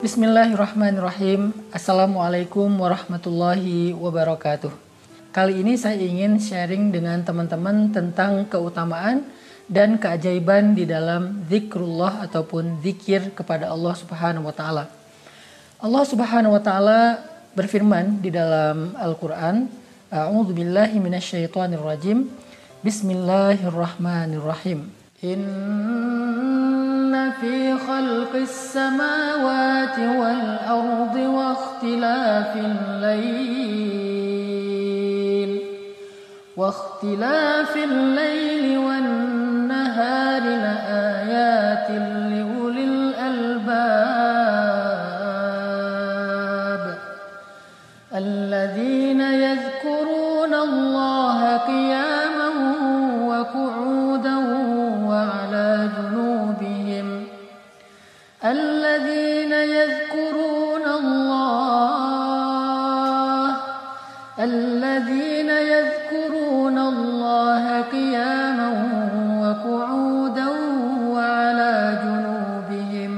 Bismillahirrahmanirrahim. Assalamualaikum warahmatullahi wabarakatuh. Kali ini saya ingin sharing dengan teman-teman tentang keutamaan dan keajaiban di dalam zikrullah ataupun zikir kepada Allah Subhanahu wa taala. Allah Subhanahu wa taala berfirman di dalam Al-Qur'an, A'udzubillahi minasyaitonirrajim. Bismillahirrahmanirrahim. Inna fi khalqis samawati wal ardi wa ikhtilafil layli wan nahari la ayatin liulil albab alladzina yadhkuruna Allaha qiyaman wa qu'udan wa 'ala junubihim الذين يذكرون الله قياما وقعودا وعلى جنوبهم.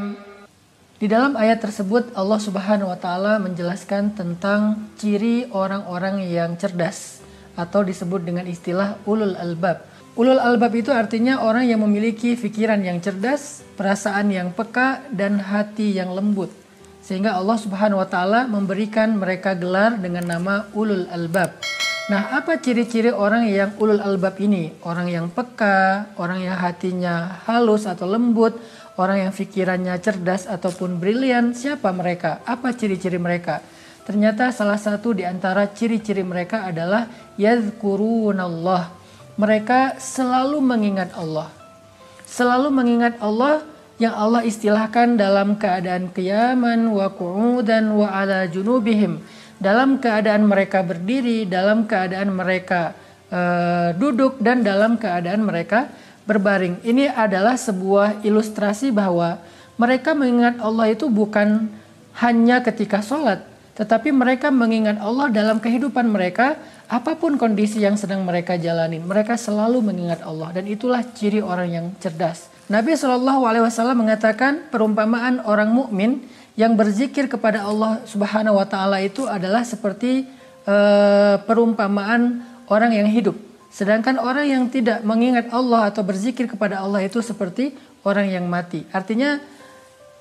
Di dalam ayat tersebut Allah Subhanahu wa taala menjelaskan tentang ciri orang-orang yang cerdas atau disebut dengan istilah ulul albab. Ulul albab itu artinya orang yang memiliki pikiran yang cerdas, perasaan yang peka, dan hati yang lembut. Sehingga Allah Subhanahu wa taala memberikan mereka gelar dengan nama ulul albab. Nah, apa ciri-ciri orang yang ulul albab ini? Orang yang peka, orang yang hatinya halus atau lembut, orang yang pikirannya cerdas ataupun brilian. Siapa mereka? Apa ciri-ciri mereka? Ternyata salah satu di antara ciri-ciri mereka adalah yadhkurunallah. Mereka selalu mengingat Allah. Selalu mengingat Allah yang Allah istilahkan dalam keadaan qiyaman wa qu'udan wa 'ala junubihim. Dalam keadaan mereka berdiri, dalam keadaan mereka duduk, dan dalam keadaan mereka berbaring. Ini adalah sebuah ilustrasi bahwa mereka mengingat Allah itu bukan hanya ketika sholat, tetapi mereka mengingat Allah dalam kehidupan mereka. Apapun kondisi yang sedang mereka jalani, mereka selalu mengingat Allah, dan itulah ciri orang yang cerdas. Nabi SAW mengatakan perumpamaan orang mukmin yang berzikir kepada Allah Subhanahu wa taala itu adalah seperti perumpamaan orang yang hidup. Sedangkan orang yang tidak mengingat Allah atau berzikir kepada Allah itu seperti orang yang mati. Artinya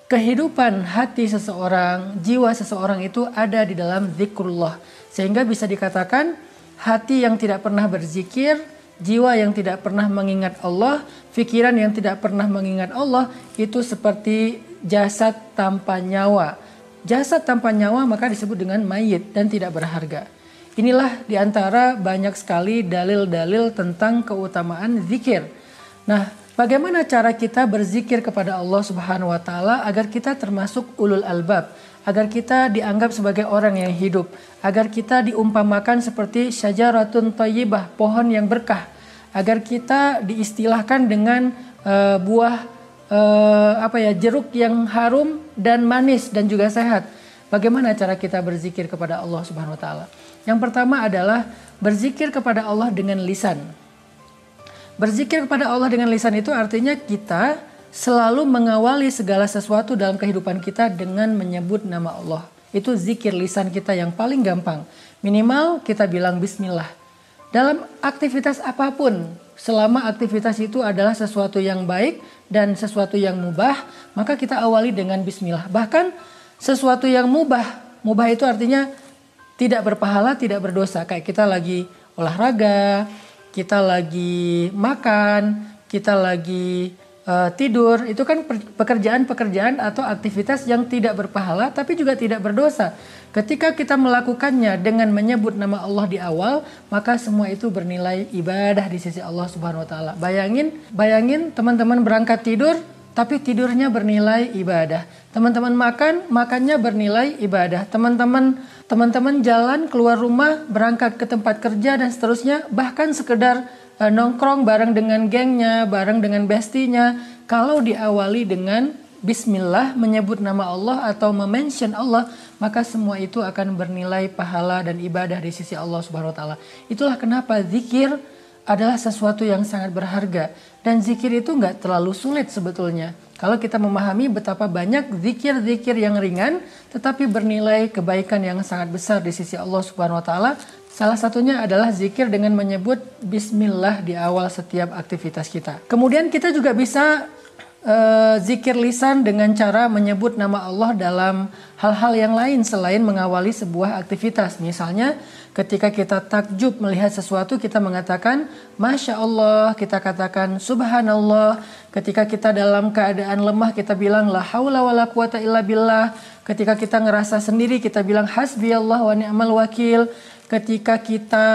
kehidupan hati seseorang, jiwa seseorang itu ada di dalam zikrullah. Sehingga bisa dikatakan hati yang tidak pernah berzikir, jiwa yang tidak pernah mengingat Allah, pikiran yang tidak pernah mengingat Allah, itu seperti jasad tanpa nyawa. Jasad tanpa nyawa maka disebut dengan mayit dan tidak berharga. Inilah diantara banyak sekali dalil-dalil tentang keutamaan zikir. Nah, bagaimana cara kita berzikir kepada Allah Subhanahu wa taala agar kita termasuk ulul albab, agar kita dianggap sebagai orang yang hidup, agar kita diumpamakan seperti syajaratun thayyibah, pohon yang berkah, agar kita diistilahkan dengan buah jeruk yang harum dan manis dan juga sehat. Bagaimana cara kita berzikir kepada Allah Subhanahu wa taala? Yang pertama adalah berzikir kepada Allah dengan lisan. Berzikir kepada Allah dengan lisan itu artinya kita selalu mengawali segala sesuatu dalam kehidupan kita dengan menyebut nama Allah. Itu zikir lisan kita yang paling gampang. Minimal kita bilang bismillah. Dalam aktivitas apapun, selama aktivitas itu adalah sesuatu yang baik dan sesuatu yang mubah, maka kita awali dengan bismillah. Bahkan sesuatu yang mubah itu artinya tidak berpahala, tidak berdosa. Kayak kita lagi olahraga, kita lagi makan, kita lagi tidur, itu kan pekerjaan-pekerjaan atau aktivitas yang tidak berpahala tapi juga tidak berdosa. Ketika kita melakukannya dengan menyebut nama Allah di awal, maka semua itu bernilai ibadah di sisi Allah Subhanahu wa taala. Bayangin teman-teman berangkat tidur tapi tidurnya bernilai ibadah. Teman-teman makannya bernilai ibadah. Teman-teman jalan keluar rumah, berangkat ke tempat kerja dan seterusnya, bahkan sekedar nongkrong bareng dengan gengnya, bareng dengan bestinya, kalau diawali dengan bismillah, menyebut nama Allah atau memention Allah, maka semua itu akan bernilai pahala dan ibadah di sisi Allah Subhanahu wa taala. Itulah kenapa zikir adalah sesuatu yang sangat berharga, dan zikir itu nggak terlalu sulit sebetulnya. Kalau kita memahami betapa banyak zikir-zikir yang ringan tetapi bernilai kebaikan yang sangat besar di sisi Allah Subhanahu wa taala. Salah satunya adalah zikir dengan menyebut bismillah di awal setiap aktivitas kita. Kemudian kita juga bisa zikir lisan dengan cara menyebut nama Allah dalam hal-hal yang lain selain mengawali sebuah aktivitas. Misalnya ketika kita takjub melihat sesuatu, kita mengatakan Masya Allah, kita katakan Subhanallah. Ketika kita dalam keadaan lemah, kita bilang La haula wa la quwata illa billah. Ketika kita ngerasa sendiri, kita bilang Hasbiyallah wa ni'mal wakil. Ketika kita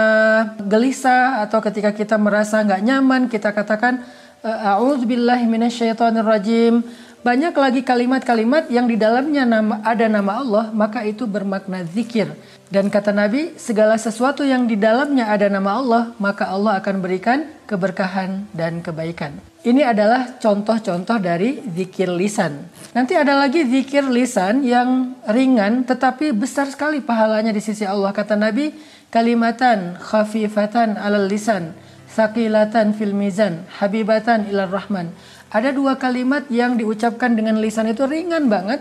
gelisah atau ketika kita merasa nggak nyaman, kita katakan A'udzubillahi minasyaitonirrajim. Banyak lagi kalimat-kalimat yang di dalamnya ada nama Allah, maka itu bermakna zikir. Dan kata Nabi, segala sesuatu yang di dalamnya ada nama Allah, maka Allah akan berikan keberkahan dan kebaikan. Ini adalah contoh-contoh dari zikir lisan. Nanti ada lagi zikir lisan yang ringan tetapi besar sekali pahalanya di sisi Allah. Kata Nabi, kalimatan khafifatan alal lisan, saqilatan fil mizan, habibatan ilar rahman. Ada dua kalimat yang diucapkan dengan lisan itu ringan banget,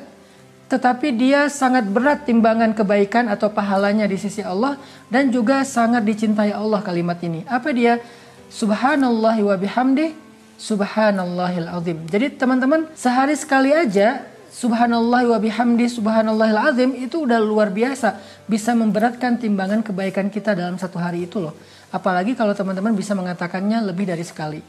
tetapi dia sangat berat timbangan kebaikan atau pahalanya di sisi Allah, dan juga sangat dicintai Allah kalimat ini. Apa dia? Subhanallahi wa bihamdih, subhanallahil azim. Jadi teman-teman, sehari sekali aja subhanallahi wa bihamdih, subhanallahil azim itu udah luar biasa, bisa memberatkan timbangan kebaikan kita dalam satu hari itu loh. Apalagi kalau teman-teman bisa mengatakannya lebih dari sekali.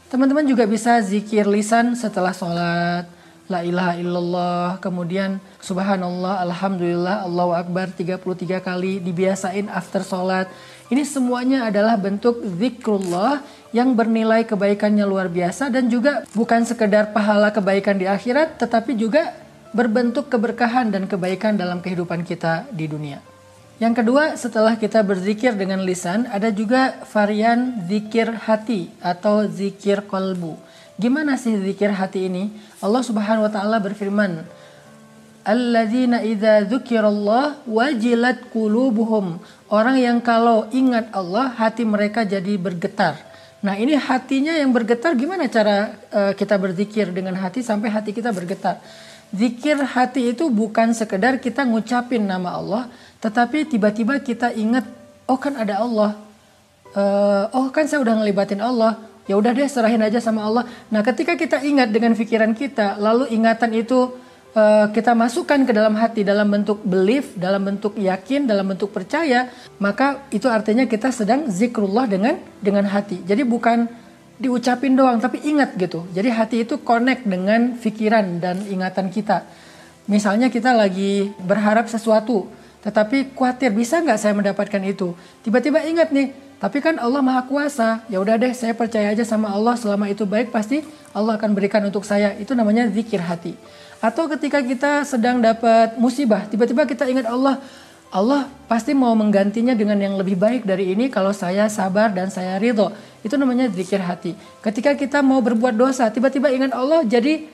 Teman-teman juga bisa zikir lisan setelah sholat. La ilaha illallah, kemudian subhanallah, alhamdulillah, Allahu akbar 33 kali, dibiasain after sholat. Ini semuanya adalah bentuk zikrullah yang bernilai kebaikannya luar biasa, dan juga bukan sekedar pahala kebaikan di akhirat, tetapi juga berbentuk keberkahan dan kebaikan dalam kehidupan kita di dunia. Yang kedua, setelah kita berzikir dengan lisan, ada juga varian zikir hati atau zikir qalbu. Gimana sih zikir hati ini? Allah Subhanahu wa taala berfirman, Alladzina idza dzukirallah wajilat qulubuhum. Orang yang kalau ingat Allah, hati mereka jadi bergetar. Nah, ini hatinya yang bergetar, gimana cara kita berzikir dengan hati sampai hati kita bergetar? Zikir hati itu bukan sekedar kita ngucapin nama Allah, tetapi tiba-tiba kita ingat, oh kan ada Allah, oh kan saya udah ngelibatin Allah, ya udah deh serahin aja sama Allah. Nah, ketika kita ingat dengan pikiran kita, lalu ingatan itu kita masukkan ke dalam hati dalam bentuk belief, dalam bentuk yakin, dalam bentuk percaya, maka itu artinya kita sedang zikrullah dengan hati. Jadi bukan diucapin doang, tapi ingat gitu. Jadi hati itu connect dengan pikiran dan ingatan kita. Misalnya kita lagi berharap sesuatu, tetapi khawatir bisa nggak saya mendapatkan itu. Tiba-tiba ingat nih, tapi kan Allah Maha Kuasa. Ya udah deh, saya percaya aja sama Allah, selama itu baik pasti Allah akan berikan untuk saya. Itu namanya zikir hati. Atau ketika kita sedang dapat musibah, tiba-tiba kita ingat Allah, Allah pasti mau menggantinya dengan yang lebih baik dari ini kalau saya sabar dan saya ridho. Itu namanya zikir hati. Ketika kita mau berbuat dosa, tiba-tiba ingat Allah, jadi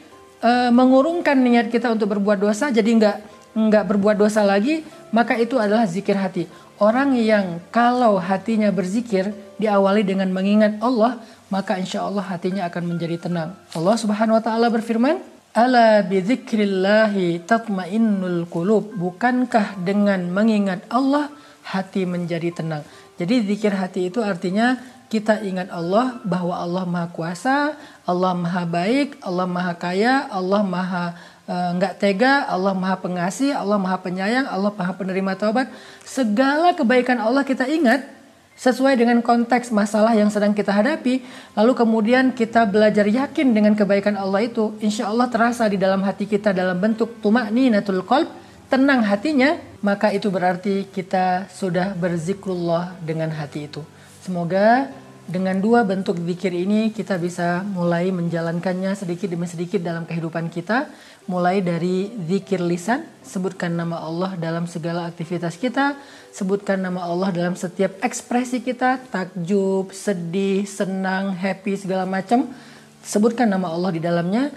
mengurungkan niat kita untuk berbuat dosa, jadi nggak berbuat dosa lagi, maka itu adalah zikir hati. Orang yang kalau hatinya berzikir diawali dengan mengingat Allah, maka insya Allah hatinya akan menjadi tenang. Allah Subhanahu wa taala berfirman, Ala bidzikrillahi tatmainnul qulub. Bukankah dengan mengingat Allah hati menjadi tenang? Jadi zikir hati itu artinya kita ingat Allah, bahwa Allah Maha Kuasa, Allah Maha Baik, Allah Maha Kaya, Allah Maha nggak tega, Allah Maha Pengasih, Allah Maha Penyayang, Allah Maha Penerima Taubat. Segala kebaikan Allah kita ingat sesuai dengan konteks masalah yang sedang kita hadapi. Lalu kemudian kita belajar yakin dengan kebaikan Allah itu, insya Allah terasa di dalam hati kita dalam bentuk tuma'ninatul qalb, tenang hatinya. Maka itu berarti kita sudah berzikrullah dengan hati itu. Semoga dengan dua bentuk zikir ini kita bisa mulai menjalankannya sedikit demi sedikit dalam kehidupan kita. Mulai dari zikir lisan, sebutkan nama Allah dalam segala aktivitas kita, sebutkan nama Allah dalam setiap ekspresi kita, takjub, sedih, senang, happy, segala macam. Sebutkan nama Allah di dalamnya.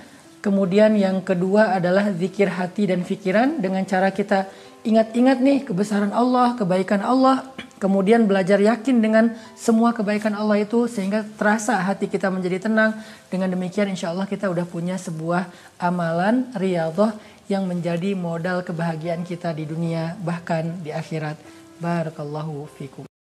Kemudian yang kedua adalah zikir hati dan pikiran dengan cara kita ingat-ingat nih kebesaran Allah, kebaikan Allah. Kemudian belajar yakin dengan semua kebaikan Allah itu sehingga terasa hati kita menjadi tenang. Dengan demikian insya Allah kita udah punya sebuah amalan riyadhah yang menjadi modal kebahagiaan kita di dunia bahkan di akhirat. Barakallahu fikum.